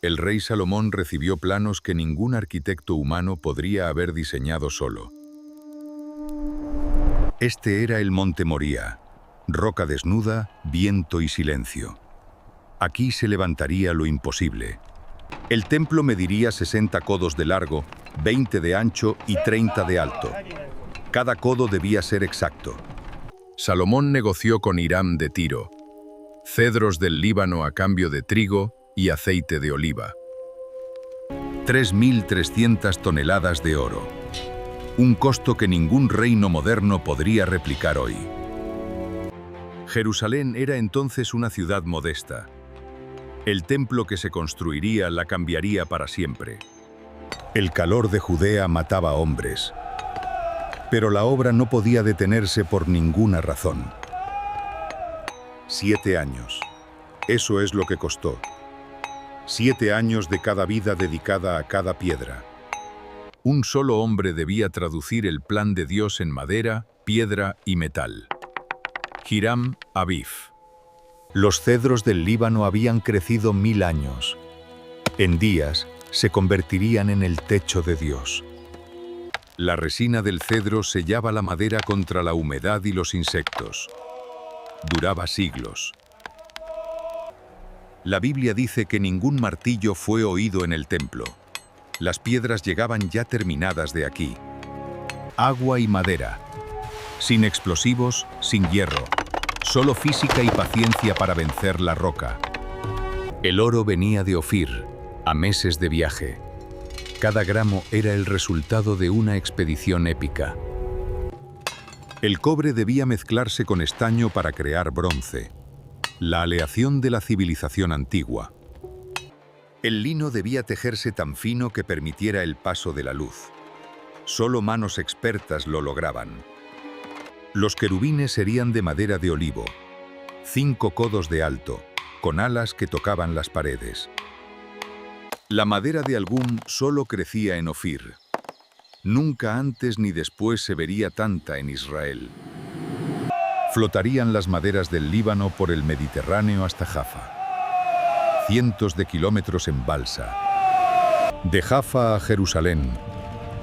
El rey Salomón recibió planos que ningún arquitecto humano podría haber diseñado solo. Este era el Monte Moría, roca desnuda, viento y silencio. Aquí se levantaría lo imposible. El templo mediría 60 codos de largo, 20 de ancho y 30 de alto. Cada codo debía ser exacto. Salomón negoció con Hiram de Tiro, cedros del Líbano a cambio de trigo y aceite de oliva. 3.300 toneladas de oro. Un costo que ningún reino moderno podría replicar hoy. Jerusalén era entonces una ciudad modesta. El templo que se construiría la cambiaría para siempre. El calor de Judea mataba hombres. Pero la obra no podía detenerse por ninguna razón. 7 años. Eso es lo que costó. 7 años de cada vida dedicada a cada piedra. Un solo hombre debía traducir el plan de Dios en madera, piedra y metal. Hiram Abif. Los cedros del Líbano habían crecido 1000 años. En días se convertirían en el techo de Dios. La resina del cedro sellaba la madera contra la humedad y los insectos. Duraba siglos. La Biblia dice que ningún martillo fue oído en el templo. Las piedras llegaban ya terminadas de aquí. Agua y madera. Sin explosivos, sin hierro. Solo física y paciencia para vencer la roca. El oro venía de Ofir, a meses de viaje. Cada gramo era el resultado de una expedición épica. El cobre debía mezclarse con estaño para crear bronce, la aleación de la civilización antigua. El lino debía tejerse tan fino que permitiera el paso de la luz. Solo manos expertas lo lograban. Los querubines serían de madera de olivo, 5 codos de alto, con alas que tocaban las paredes. La madera de algum solo crecía en Ofir. Nunca antes ni después se vería tanta en Israel. Flotarían las maderas del Líbano por el Mediterráneo hasta Jaffa. Cientos de kilómetros en balsa. De Jaffa a Jerusalén,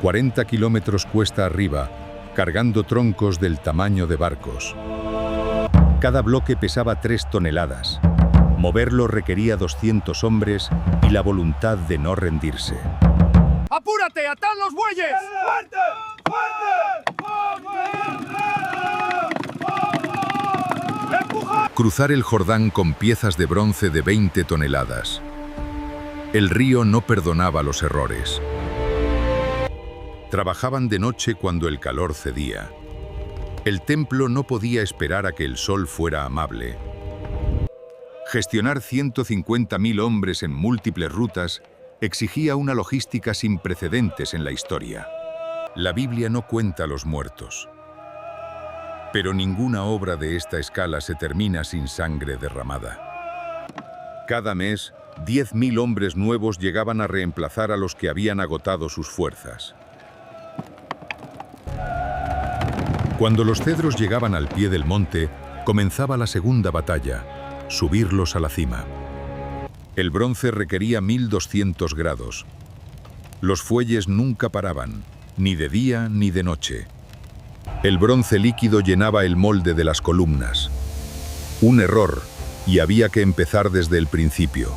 40 kilómetros cuesta arriba, cargando troncos del tamaño de barcos. Cada bloque pesaba 3 toneladas. Moverlo requería 200 hombres y la voluntad de no rendirse. ¡Apúrate! ¡Atad los bueyes! ¡Fuerte! ¡Fuerte! ¡Empuja! Cruzar el Jordán con piezas de bronce de 20 toneladas. El río no perdonaba los errores. Trabajaban de noche cuando el calor cedía. El templo no podía esperar a que el sol fuera amable. Gestionar 150.000 hombres en múltiples rutas exigía una logística sin precedentes en la historia. La Biblia no cuenta los muertos. Pero ninguna obra de esta escala se termina sin sangre derramada. Cada mes, 10.000 hombres nuevos llegaban a reemplazar a los que habían agotado sus fuerzas. Cuando los cedros llegaban al pie del monte, comenzaba la segunda batalla, subirlos a la cima. El bronce requería 1200 grados. Los fuelles nunca paraban, ni de día ni de noche. El bronce líquido llenaba el molde de las columnas. Un error, y había que empezar desde el principio.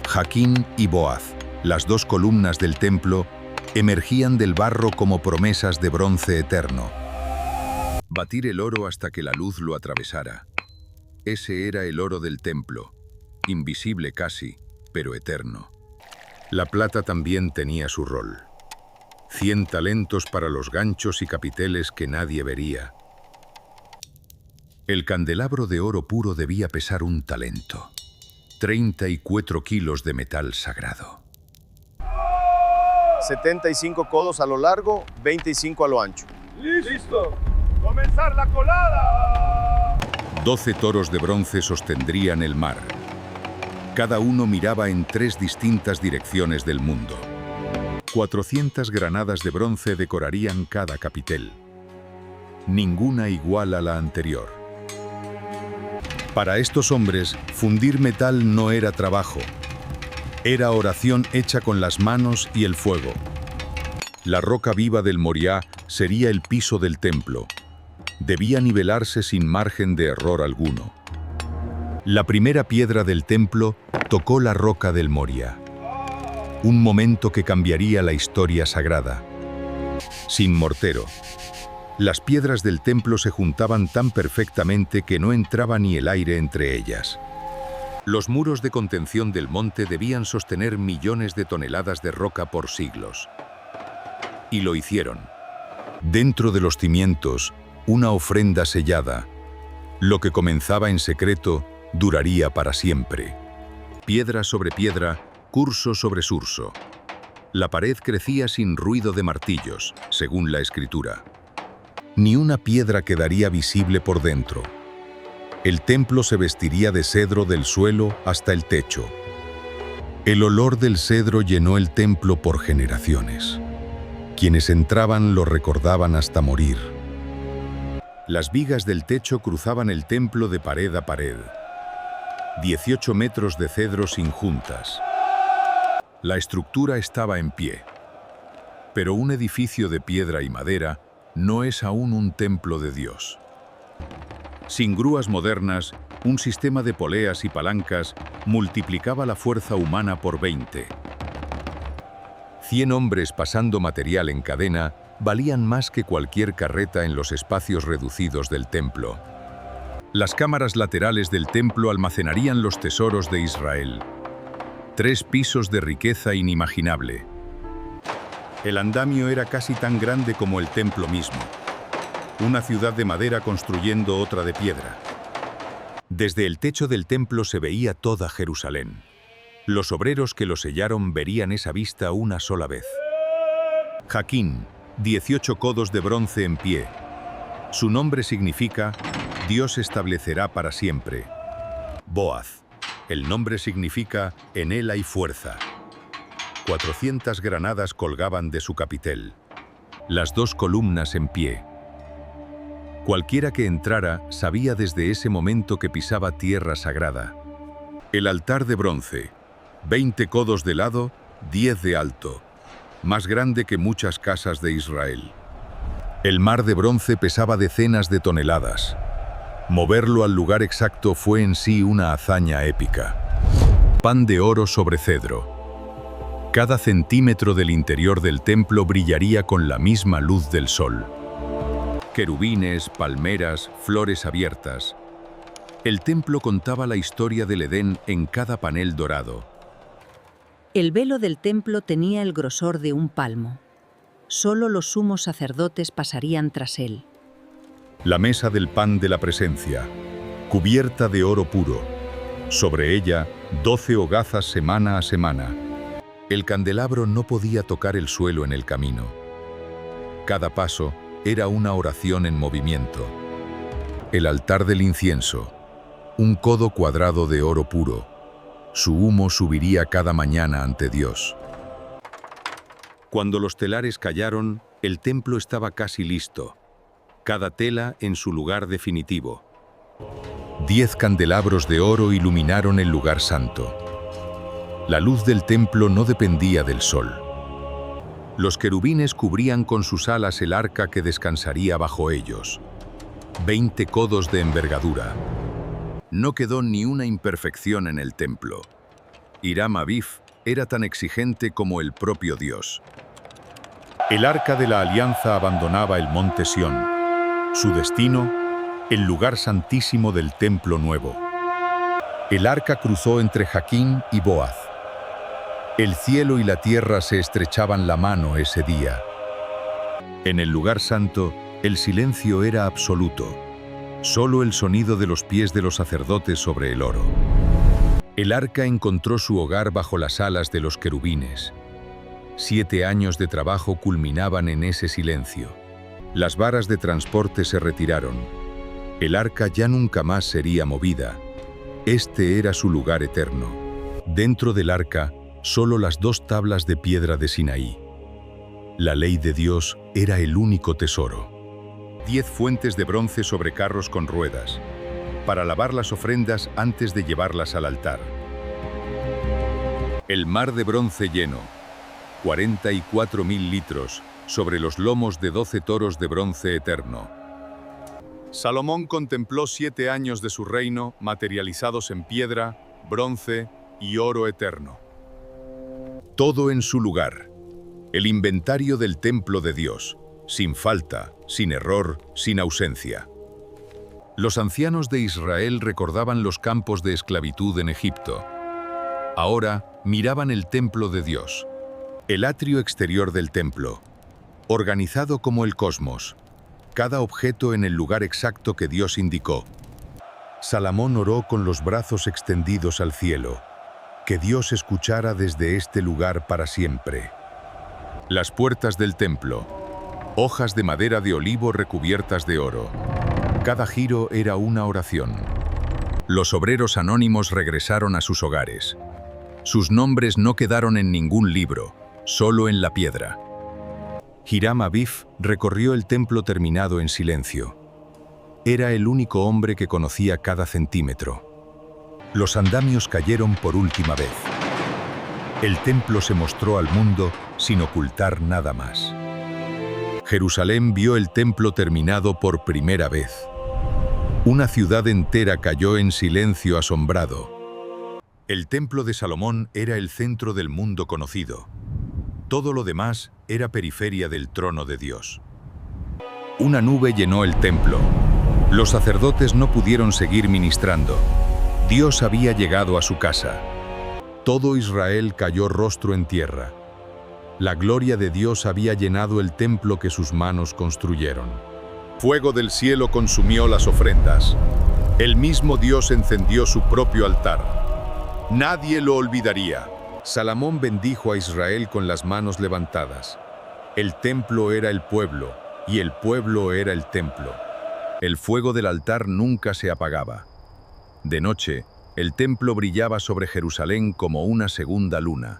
Jaquín y Boaz, las 2 columnas del templo, emergían del barro como promesas de bronce eterno. Batir el oro hasta que la luz lo atravesara. Ese era el oro del templo, invisible casi, pero eterno. La plata también tenía su rol. 100 talentos para los ganchos y capiteles que nadie vería. El candelabro de oro puro debía pesar 1 talento. 34 kilos de metal sagrado. 75 codos a lo largo, 25 a lo ancho. ¡Listo! ¡Comenzar la colada! 12 toros de bronce sostendrían el mar. Cada uno miraba en 3 distintas direcciones del mundo. 400 granadas de bronce decorarían cada capitel. Ninguna igual a la anterior. Para estos hombres, fundir metal no era trabajo. Era oración hecha con las manos y el fuego. La roca viva del Moriah sería el piso del templo. Debía nivelarse sin margen de error alguno. La primera piedra del templo tocó la roca del Moriah. Un momento que cambiaría la historia sagrada. Sin mortero. Las piedras del templo se juntaban tan perfectamente que no entraba ni el aire entre ellas. Los muros de contención del monte debían sostener millones de toneladas de roca por siglos. Y lo hicieron. Dentro de los cimientos, una ofrenda sellada. Lo que comenzaba en secreto duraría para siempre. Piedra sobre piedra, curso sobre surso. La pared crecía sin ruido de martillos, según la Escritura. Ni una piedra quedaría visible por dentro. El templo se vestiría de cedro del suelo hasta el techo. El olor del cedro llenó el templo por generaciones. Quienes entraban lo recordaban hasta morir. Las vigas del techo cruzaban el templo de pared a pared. 18 metros de cedro sin juntas. La estructura estaba en pie. Pero un edificio de piedra y madera no es aún un templo de Dios. Sin grúas modernas, un sistema de poleas y palancas multiplicaba la fuerza humana por 20. 100 hombres pasando material en cadena valían más que cualquier carreta en los espacios reducidos del templo. Las cámaras laterales del templo almacenarían los tesoros de Israel. 3 pisos de riqueza inimaginable. El andamio era casi tan grande como el templo mismo. Una ciudad de madera construyendo otra de piedra. Desde el techo del templo se veía toda Jerusalén. Los obreros que lo sellaron verían esa vista una sola vez. Jaquín, 18 codos de bronce en pie. Su nombre significa Dios establecerá para siempre. Boaz, el nombre significa en él hay fuerza. 400 granadas colgaban de su capitel. Las 2 columnas en pie. Cualquiera que entrara sabía desde ese momento que pisaba tierra sagrada. El altar de bronce, 20 codos de lado, 10 de alto, más grande que muchas casas de Israel. El mar de bronce pesaba decenas de toneladas. Moverlo al lugar exacto fue en sí una hazaña épica. Pan de oro sobre cedro. Cada centímetro del interior del templo brillaría con la misma luz del sol. Querubines, palmeras, flores abiertas. El templo contaba la historia del Edén en cada panel dorado. El velo del templo tenía el grosor de un palmo. Solo los sumos sacerdotes pasarían tras él. La mesa del pan de la presencia, cubierta de oro puro. Sobre ella, 12 hogazas semana a semana. El candelabro no podía tocar el suelo en el camino. Cada paso era una oración en movimiento. El altar del incienso, un codo cuadrado de oro puro. Su humo subiría cada mañana ante Dios. Cuando los telares callaron, el templo estaba casi listo. Cada tela en su lugar definitivo. 10 candelabros de oro iluminaron el lugar santo. La luz del templo no dependía del sol. Los querubines cubrían con sus alas el arca que descansaría bajo ellos. 20 codos de envergadura. No quedó ni una imperfección en el templo. Hiram Abif era tan exigente como el propio Dios. El arca de la alianza abandonaba el monte Sión. Su destino, el lugar santísimo del templo nuevo. El arca cruzó entre Jaquín y Boaz. El cielo y la tierra se estrechaban la mano ese día. En el lugar santo, el silencio era absoluto. Solo el sonido de los pies de los sacerdotes sobre el oro. El arca encontró su hogar bajo las alas de los querubines. 7 años de trabajo culminaban en ese silencio. Las varas de transporte se retiraron. El arca ya nunca más sería movida. Este era su lugar eterno. Dentro del arca, solo las 2 tablas de piedra de Sinaí. La ley de Dios era el único tesoro. 10 fuentes de bronce sobre carros con ruedas, para lavar las ofrendas antes de llevarlas al altar. El mar de bronce lleno, 44.000 litros, sobre los lomos de 12 toros de bronce eterno. Salomón contempló 7 años de su reino materializados en piedra, bronce y oro eterno. Todo en su lugar. El inventario del templo de Dios, sin falta, sin error, sin ausencia. Los ancianos de Israel recordaban los campos de esclavitud en Egipto. Ahora miraban el templo de Dios, el atrio exterior del templo, organizado como el cosmos, cada objeto en el lugar exacto que Dios indicó. Salomón oró con los brazos extendidos al cielo, que Dios escuchara desde este lugar para siempre. Las puertas del templo, hojas de madera de olivo recubiertas de oro. Cada giro era una oración. Los obreros anónimos regresaron a sus hogares. Sus nombres no quedaron en ningún libro, solo en la piedra. Hiram Abif recorrió el templo terminado en silencio. Era el único hombre que conocía cada centímetro. Los andamios cayeron por última vez. El templo se mostró al mundo sin ocultar nada más. Jerusalén vio el templo terminado por primera vez. Una ciudad entera cayó en silencio asombrado. El templo de Salomón era el centro del mundo conocido. Todo lo demás era periferia del trono de Dios. Una nube llenó el templo. Los sacerdotes no pudieron seguir ministrando. Dios había llegado a su casa. Todo Israel cayó rostro en tierra. La gloria de Dios había llenado el templo que sus manos construyeron. Fuego del cielo consumió las ofrendas. El mismo Dios encendió su propio altar. Nadie lo olvidaría. Salomón bendijo a Israel con las manos levantadas. El templo era el pueblo, y el pueblo era el templo. El fuego del altar nunca se apagaba. De noche, el templo brillaba sobre Jerusalén como una segunda luna.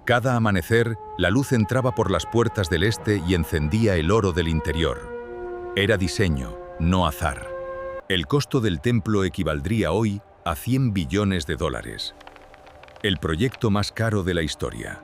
Cada amanecer, la luz entraba por las puertas del este y encendía el oro del interior. Era diseño, no azar. El costo del templo equivaldría hoy a $100 billones. El proyecto más caro de la historia.